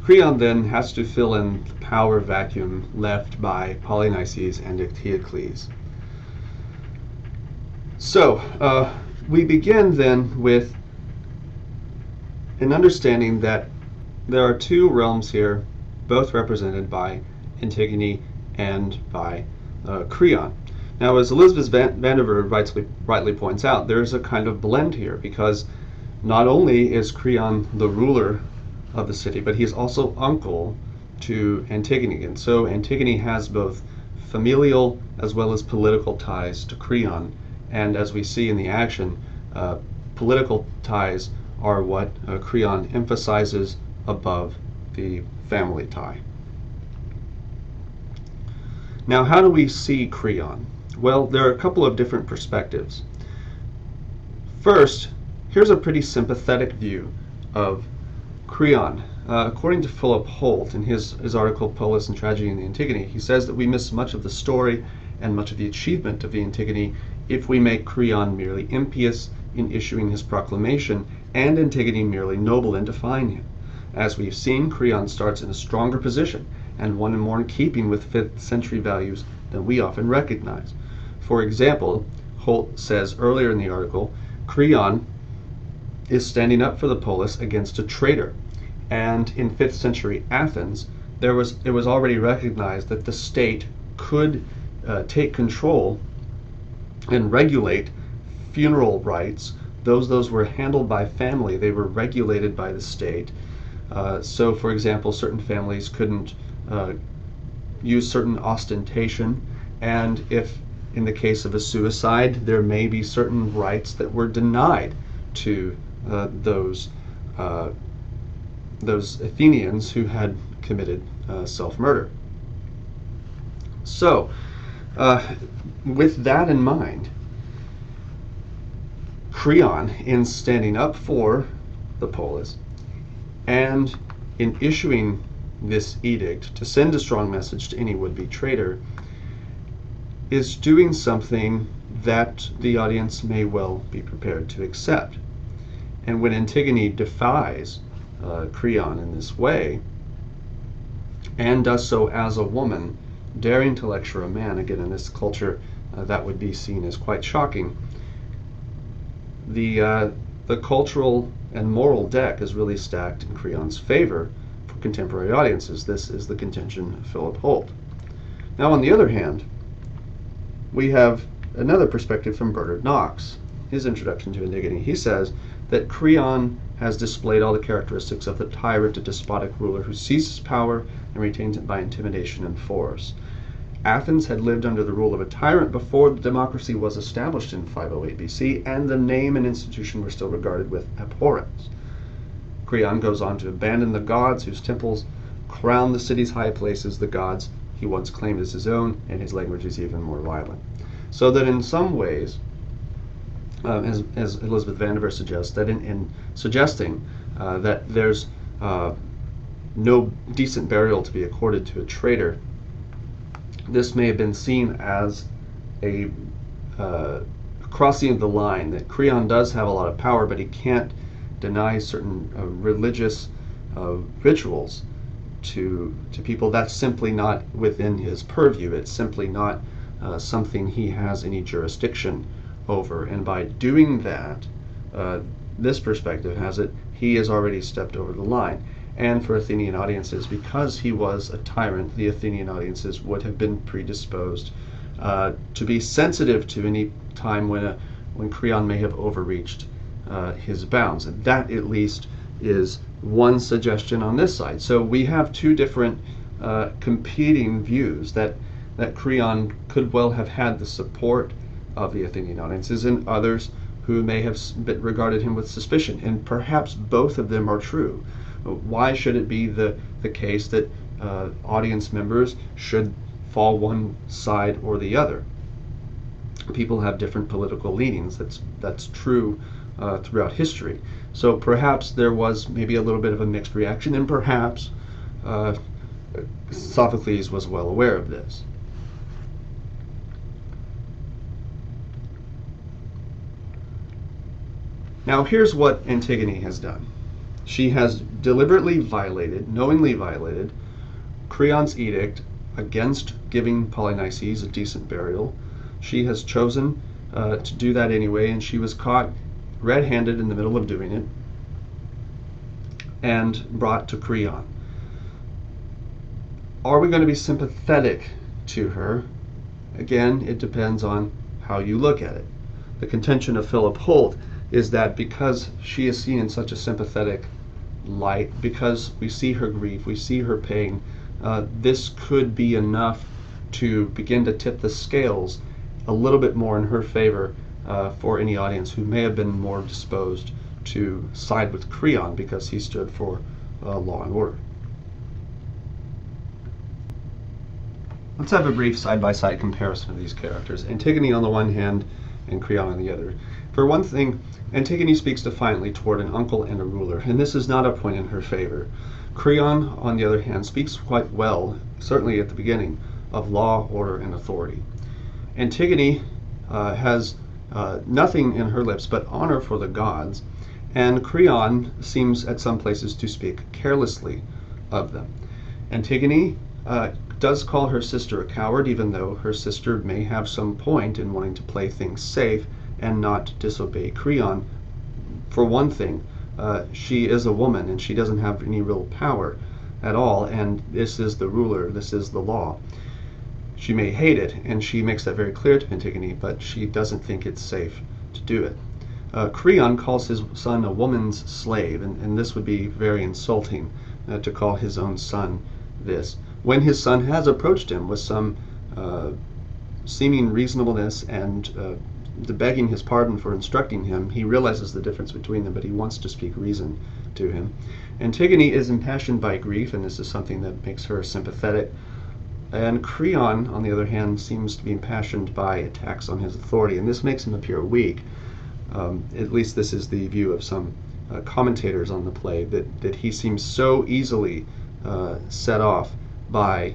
Creon then has to fill in the power vacuum left by Polynices and Eteocles. So, we begin then with an understanding that there are two realms here, both represented by Antigone and by Creon. Now, as Elizabeth Vanderveer rightly points out, there's a kind of blend here, because not only is Creon the ruler of the city, but he's also uncle to Antigone. And so Antigone has both familial as well as political ties to Creon. And as we see in the action, political ties are what Creon emphasizes above the family tie. Now, how do we see Creon? Well, there are a couple of different perspectives. First, here's a pretty sympathetic view of Creon. According to Philip Holt, in his article Polis and Tragedy in the Antigone, he says that we miss much of the story and much of the achievement of the Antigone if we make Creon merely impious in issuing his proclamation and Antigone merely noble in defying him. As we've seen, Creon starts in a stronger position and one more in keeping with 5th century values than we often recognize. For example, Holt says earlier in the article, Creon is standing up for the polis against a traitor. And in 5th century Athens, it was already recognized that the state could take control and regulate funeral rites. Those were handled by family. They were regulated by the state. So, for example, certain families couldn't use certain ostentation, and if in the case of a suicide, there may be certain rights that were denied to those Athenians who had committed self-murder. So, with that in mind, Creon, in standing up for the polis and in issuing this edict to send a strong message to any would-be traitor, is doing something that the audience may well be prepared to accept. And when Antigone defies Creon in this way, and does so as a woman, daring to lecture a man, again in this culture that would be seen as quite shocking, the cultural and moral deck is really stacked in Creon's favor for contemporary audiences. This is the contention of Philip Holt. Now, on the other hand, we have another perspective from Bernard Knox. His introduction to Antigone, he says that Creon has displayed all the characteristics of the tyrant, a despotic ruler who seizes power and retains it by intimidation and force. Athens had lived under the rule of a tyrant before the democracy was established in 508 BC, and the name and institution were still regarded with abhorrence. Creon goes on to abandon the gods whose temples crown the city's high places, the gods he once claimed as his own, and his language is even more violent. So that in some ways, as Elizabeth Vanderveer suggests, that in suggesting that there's no decent burial to be accorded to a traitor, this may have been seen as a crossing of the line, that Creon does have a lot of power, but he can't deny certain religious rituals to people. That's simply not within his purview. It's simply not something he has any jurisdiction over. And by doing that, this perspective has it, he has already stepped over the line. And for Athenian audiences, because he was a tyrant, the Athenian audiences would have been predisposed to be sensitive to any time when Creon may have overreached his bounds. And that, at least, is one suggestion on this side. So we have two different competing views, that Creon could well have had the support of the Athenian audiences, and others who may have regarded him with suspicion. And perhaps both of them are true. Why should it be the case that audience members should fall one side or the other? People have different political leanings. That's true throughout history. So perhaps there was maybe a little bit of a mixed reaction, and perhaps Sophocles was well aware of this. Now, here's what Antigone has done. She has deliberately violated, knowingly violated, Creon's edict against giving Polynices a decent burial. She has chosen to do that anyway, and she was caught red-handed in the middle of doing it and brought to Creon. Are we going to be sympathetic to her? Again, it depends on how you look at it. The contention of Philip Holt is that because she is seen in such a sympathetic light, because we see her grief, we see her pain, this could be enough to begin to tip the scales a little bit more in her favor for any audience who may have been more disposed to side with Creon because he stood for law and order. Let's have a brief side-by-side comparison of these characters. Antigone on the one hand and Creon on the other. For one thing, Antigone speaks defiantly toward an uncle and a ruler, and this is not a point in her favor. Creon, on the other hand, speaks quite well, certainly at the beginning, of law, order, and authority. Antigone has nothing in her lips but honor for the gods, and Creon seems at some places to speak carelessly of them. Antigone does call her sister a coward, even though her sister may have some point in wanting to play things safe and not disobey Creon. For one thing, she is a woman and she doesn't have any real power at all, and this is the ruler, this is the law. She may hate it, and she makes that very clear to Antigone, but she doesn't think it's safe to do it. Creon calls his son a woman's slave, and this would be very insulting to call his own son this, when his son has approached him with some seeming reasonableness and begging his pardon for instructing him. He realizes the difference between them, but he wants to speak reason to him. Antigone is impassioned by grief, and this is something that makes her sympathetic. And Creon, on the other hand, seems to be impassioned by attacks on his authority, and this makes him appear weak. At least this is the view of some commentators on the play, that he seems so easily set off by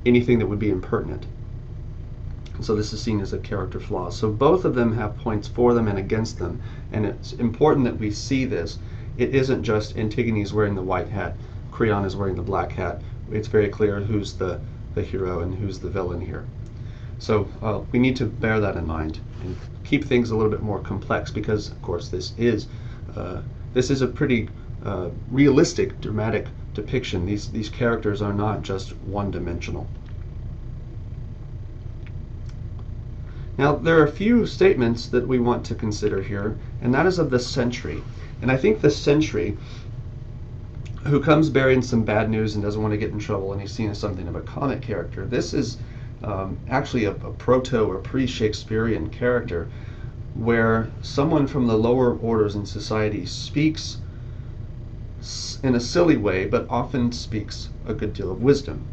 anything that would be impertinent. So this is seen as a character flaw. So both of them have points for them and against them, and it's important that we see this. It isn't just Antigone's wearing the white hat, Creon is wearing the black hat. It's very clear who's the hero and who's the villain here. So we need to bear that in mind and keep things a little bit more complex, because of course this is a pretty realistic, dramatic depiction. These characters are not just one-dimensional. Now, there are a few statements that we want to consider here, and that is of the sentry. And I think the sentry, who comes bearing some bad news and doesn't want to get in trouble, and he's seen as something of a comic character, this is actually a proto or pre-Shakespearean character, where someone from the lower orders in society speaks in a silly way, but often speaks a good deal of wisdom.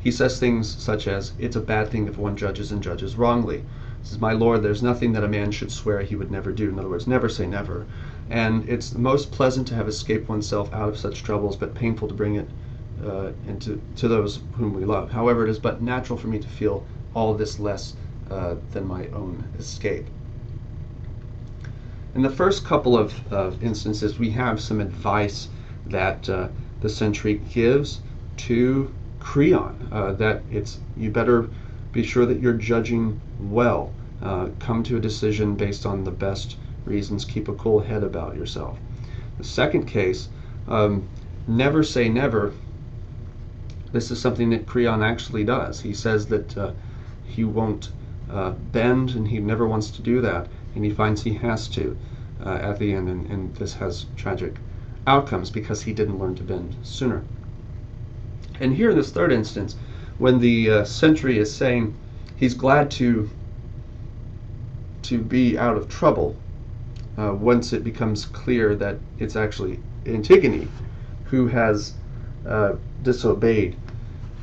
He says things such as, "It's a bad thing if one judges and judges wrongly." He says, "My lord, there's nothing that a man should swear he would never do." In other words, never say never. And it's most pleasant to have escaped oneself out of such troubles, but painful to bring it to those whom we love. However, it is but natural for me to feel all this less than my own escape. In the first couple of instances, we have some advice that the sentry gives to Creon, that you better be sure that you're judging well. Come to a decision based on the best reasons. Keep a cool head about yourself. The second case, never say never. This is something that Creon actually does. He says that he won't bend, and he never wants to do that, and he finds he has to at the end, and this has tragic outcomes because he didn't learn to bend sooner. And here in this third instance, when the sentry is saying he's glad to be out of trouble, once it becomes clear that it's actually Antigone who has disobeyed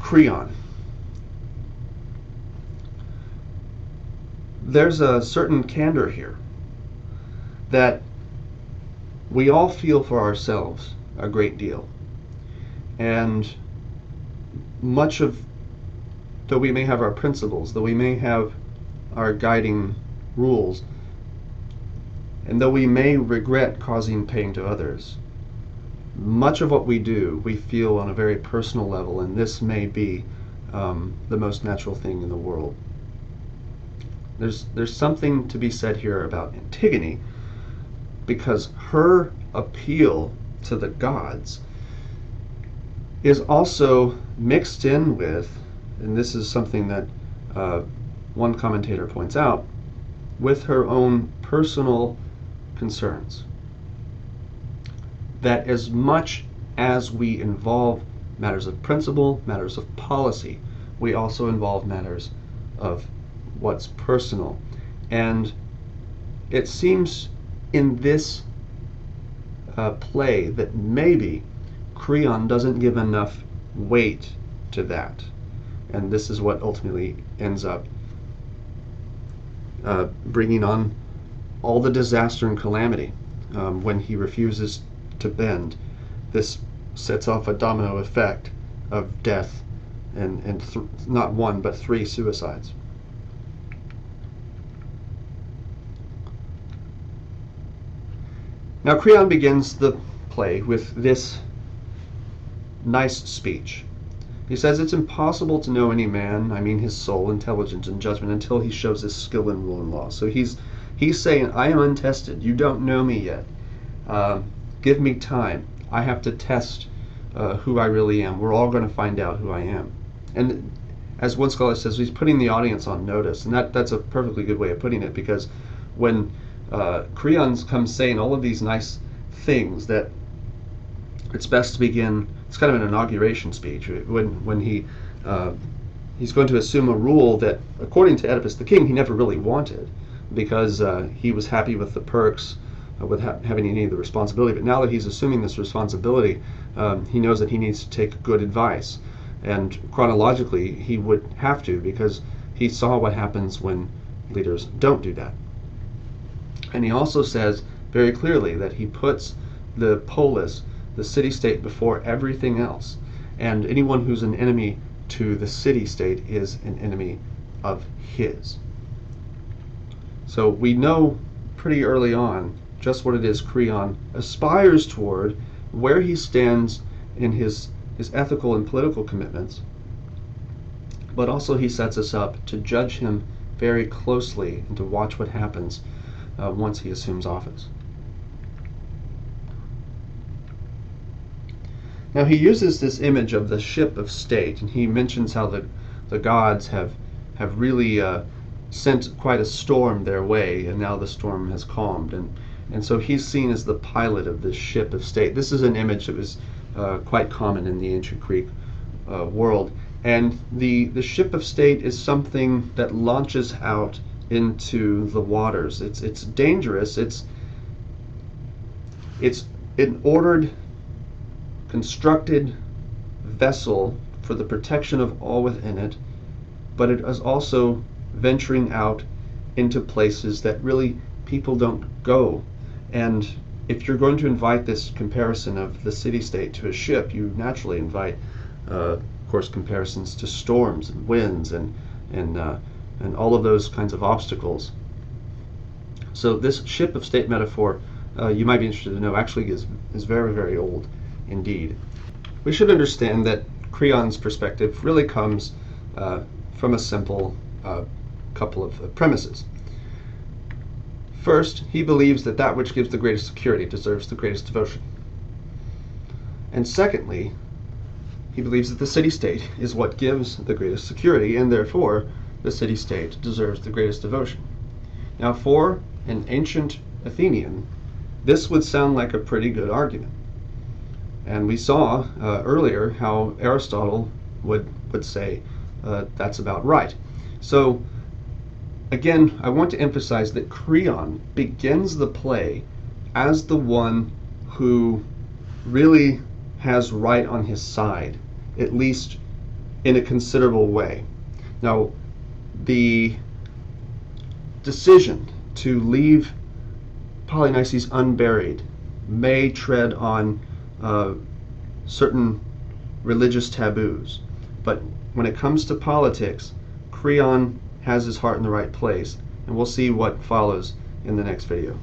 Creon. There's a certain candor here that we all feel for ourselves a great deal. And much of, though we may have our principles, though we may have our guiding rules, And though we may regret causing pain to others, much of what we do, we feel on a very personal level, and this may be the most natural thing in the world. There's something to be said here about Antigone, because her appeal to the gods is also mixed in with, and this is something that one commentator points out, with her own personal concerns. That as much as we involve matters of principle, matters of policy, we also involve matters of what's personal. And it seems in this play that maybe Creon doesn't give enough weight to that. And this is what ultimately ends up bringing on all the disaster and calamity when he refuses to bend. This sets off a domino effect of death and not one but 3 suicides. Now Creon begins the play with this nice speech. He says it's impossible to know any man, I mean his soul, intelligence, and judgment, until he shows his skill in rule and law. So he's saying, I am untested. You don't know me yet. Give me time. I have to test who I really am. We're all going to find out who I am. And as one scholar says, he's putting the audience on notice. And that's a perfectly good way of putting it, because when Creon comes saying all of these nice things, that it's best to begin, it's kind of an inauguration speech, when he's going to assume a rule that, according to Oedipus the king, he never really wanted, because he was happy with the perks, with having any of the responsibility. But now that he's assuming this responsibility, he knows that he needs to take good advice. And chronologically, he would have to, because he saw what happens when leaders don't do that. And he also says very clearly that he puts the polis, the city-state, before everything else. And anyone who's an enemy to the city-state is an enemy of his. So we know pretty early on just what it is Creon aspires toward, where he stands in his ethical and political commitments. But also he sets us up to judge him very closely and to watch what happens once he assumes office. Now he uses this image of the ship of state, and he mentions how the gods have really sent quite a storm their way, and now the storm has calmed, and so he's seen as the pilot of this ship of state. This is an image that was quite common in the ancient Greek world, and the ship of state is something that launches out into the waters. It's dangerous. It's an ordered, constructed vessel for the protection of all within it, but it is also venturing out into places that really people don't go. And if you're going to invite this comparison of the city-state to a ship, you naturally invite, of course, comparisons to storms and winds and all of those kinds of obstacles. So this ship of state metaphor, you might be interested to know, actually is very, very old indeed. We should understand that Creon's perspective really comes from a simple couple of premises. First, he believes that that which gives the greatest security deserves the greatest devotion. And secondly, he believes that the city-state is what gives the greatest security, and therefore the city-state deserves the greatest devotion. Now, for an ancient Athenian, this would sound like a pretty good argument. And we saw earlier how Aristotle would say that's about right. So again, I want to emphasize that Creon begins the play as the one who really has right on his side, at least in a considerable way. Now, the decision to leave Polynices unburied may tread on certain religious taboos, but when it comes to politics, Creon has his heart in the right place, and we'll see what follows in the next video.